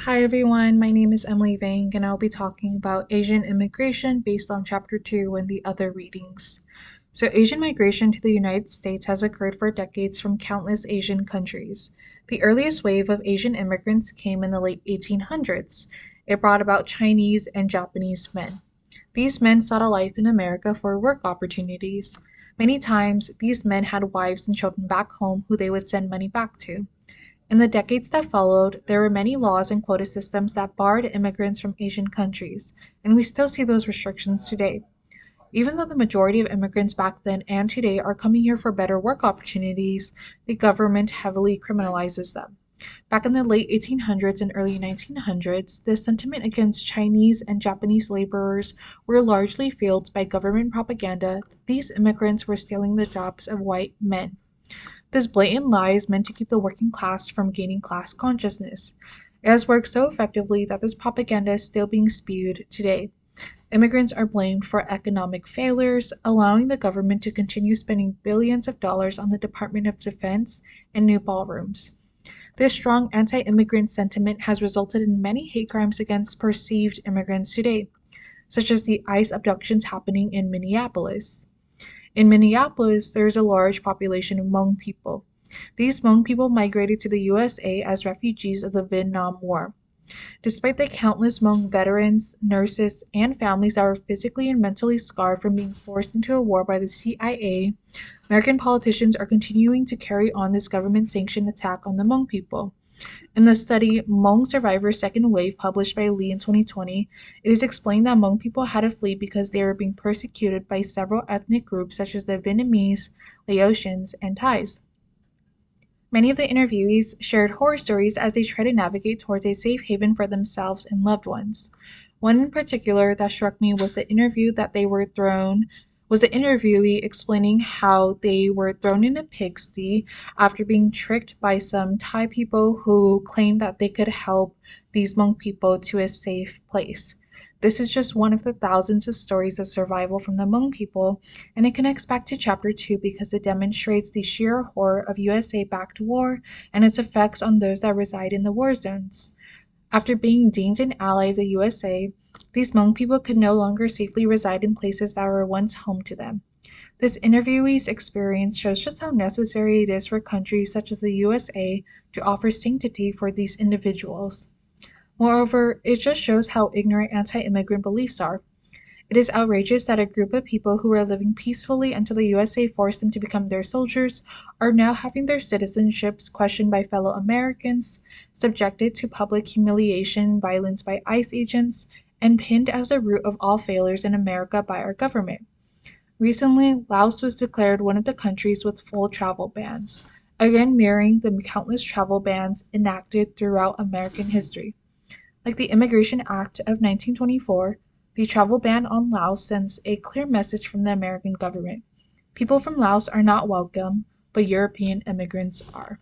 Hi everyone, my name is Emily Vang and I'll be talking about Asian immigration based on Chapter 2 and the other readings. So, Asian migration to the United States has occurred for decades from countless Asian countries. The earliest wave of Asian immigrants came in the late 1800s. It brought about Chinese and Japanese men. These men sought a life in America for work opportunities. Many times, these men had wives and children back home who they would send money back to. In the decades that followed, there were many laws and quota systems that barred immigrants from Asian countries, and we still see those restrictions today. Even though the majority of immigrants back then and today are coming here for better work opportunities, the government heavily criminalizes them. Back in the late 1800s and early 1900s, the sentiment against Chinese and Japanese laborers were largely fueled by government propaganda that these immigrants were stealing the jobs of white men. This blatant lie is meant to keep the working class from gaining class consciousness. It has worked so effectively that this propaganda is still being spewed today. Immigrants are blamed for economic failures, allowing the government to continue spending billions of dollars on the Department of Defense and new ballrooms. This strong anti immigrant sentiment has resulted in many hate crimes against perceived immigrants today, such as the ICE abductions happening in Minneapolis. In Minneapolis, there is a large population of Hmong people. These Hmong people migrated to the USA as refugees of the Vietnam War. Despite the countless Hmong veterans, nurses, and families that were physically and mentally scarred from being forced into a war by the CIA, American politicians are continuing to carry on this government sanctioned attack on the Hmong people. In the study Hmong Survivors Second Wave, published by Lee in 2020, it is explained that Hmong people had to flee because they were being persecuted by several ethnic groups such as the Vietnamese, Laotians, and Thais. Many of the interviewees shared horror stories as they tried to navigate towards a safe haven for themselves and loved ones. One in particular that struck me was the interviewee explaining how they were thrown in a pigsty after being tricked by some Thai people who claimed that they could help these Hmong people to a safe place. This is just one of the thousands of stories of survival from the Hmong people, and it connects back to Chapter 2 because it demonstrates the sheer horror of USA-backed war and its effects on those that reside in the war zones. After being deemed an ally of the USA, these Hmong people could no longer safely reside in places that were once home to them. This interviewee's experience shows just how necessary it is for countries such as the USA to offer sanctity for these individuals. Moreover, it just shows how ignorant anti-immigrant beliefs are. It is outrageous that a group of people who were living peacefully until the USA forced them to become their soldiers are now having their citizenships questioned by fellow Americans, subjected to public humiliation and violence by ICE agents, and pinned as the root of all failures in America by our government. Recently, Laos was declared one of the countries with full travel bans, again mirroring the countless travel bans enacted throughout American history. Like the Immigration Act of 1924, the travel ban on Laos sends a clear message from the American government. People from Laos are not welcome, but European immigrants are.